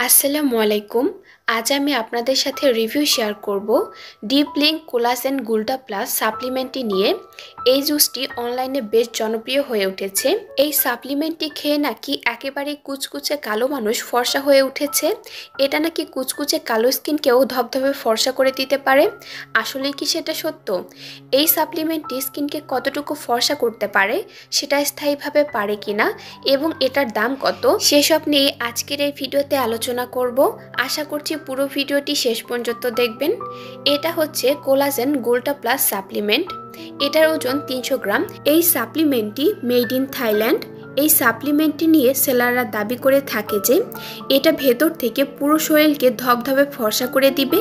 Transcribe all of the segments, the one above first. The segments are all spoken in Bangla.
আসসালামু আলাইকুম। আজ আমি আপনাদের সাথে রিভিউ শেয়ার করব ডিপ লিঙ্ক কোলাজেন গুল্টা প্লাস সাপ্লিমেন্টটি নিয়ে। এই জুসটি অনলাইনে বেশ জনপ্রিয় হয়ে উঠেছে। এই সাপ্লিমেন্টটি খেয়ে নাকি একেবারে কুচকুচে কালো মানুষ ফর্সা হয়ে উঠেছে। এটা নাকি কুচকুচে কালো স্কিনকেও ধবধবে ফর্সা করে দিতে পারে। আসলেই কি সেটা সত্য? এই সাপ্লিমেন্টটি স্কিনকে কতটুকু ফর্সা করতে পারে, সেটা স্থায়ীভাবে পারে কিনা এবং এটার দাম কত, সেসব নিয়ে আজকের এই ভিডিওতে আলোচনা করব। আশা করছি পুরো ভিডিওটি শেষ পর্যন্ত দেখবেন। এটা হচ্ছে কোলাজেন গোল্টা প্লাস সাপ্লিমেন্ট। এটার ওজন 300 গ্রাম। এই সাপ্লিমেন্টটি মেড ইন থাইল্যান্ড। এই সাপ্লিমেন্টটি নিয়ে সেলাররা দাবি করে থাকে যে এটা ভেতর থেকে পুরো শরীরকে ধবধবে ফর্সা করে দিবে।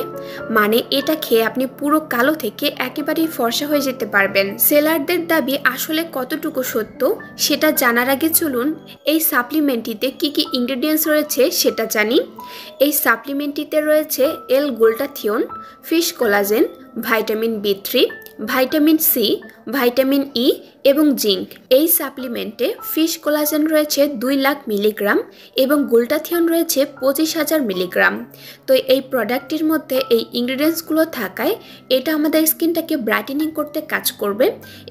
মানে এটা খেয়ে আপনি পুরো কালো থেকে একেবারেই ফর্সা হয়ে যেতে পারবেন। সেলারদের দাবি আসলে কতটুকু সত্য সেটা জানার আগে চলুন এই সাপ্লিমেন্টটিতে কি কি ইনগ্রেডিয়েন্টস রয়েছে সেটা জানি। এই সাপ্লিমেন্টটিতে রয়েছে L glutathione, fish collagen, vitamin B3, vitamin C, vitamin E এবং জিঙ্ক। এই সাপ্লিমেন্টে ফিশ কোলাজেন রয়েছে 2 লাখ মিলিগ্রাম এবং গ্লুটাথিয়ন রয়েছে 25,000 মিলিগ্রাম। তো এই প্রোডাক্টটির মধ্যে এই ইনগ্রেডিয়েন্টসগুলো থাকায় এটা আমাদের স্কিনটাকে ব্রাইটেনিং করতে কাজ করবে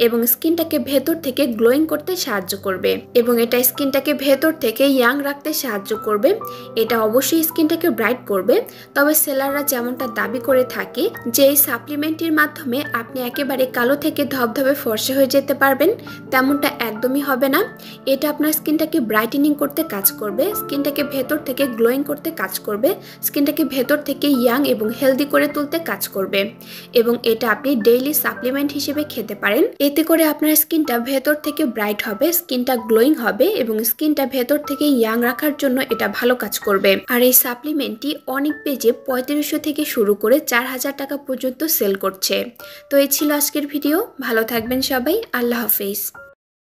এবং স্কিনটাকে ভেতর থেকে গ্লোয়িং করতে সাহায্য করবে এবং এটা স্কিনটাকে ভেতর থেকে ইয়াং রাখতে সাহায্য করবে। এটা অবশ্যই স্কিনটাকে ব্রাইট করবে। তবে সেলাররা যেমনটা দাবি করে থাকে যে এই সাপ্লিমেন্টটির মাধ্যমে আপনি একেবারে কালো থেকে ধবধবে ফর্সা হয়ে যেতে পারবেন, তেমনটা একদমই হবে না। এটা আপনার স্কিনটাকে ব্রাইটেনিং করতে কাজ করবে, স্কিনটাকে ভেতর থেকে গ্লোয়িং করতে কাজ করবে, স্কিনটাকে ভেতর থেকে ইয়াং এবং হেলদি করে তুলতে কাজ করবে এবং এটা আপনি ডেইলি সাপ্লিমেন্ট হিসেবে খেতে পারেন। এতে করে আপনার স্কিনটা ভেতর থেকে ব্রাইট হবে, স্কিনটা গ্লোয়িং হবে এবং স্কিনটা ভেতর থেকে ইয়াং রাখার জন্য এটা ভালো কাজ করবে। আর এই সাপ্লিমেন্টটি অনেক পেজে 3500 থেকে শুরু করে 4000 টাকা পর্যন্ত সেল করছে। তো এই ছিল আজকের ভিডিও। ভালো থাকবেন সবাই। আল্লাহ হাফেজ।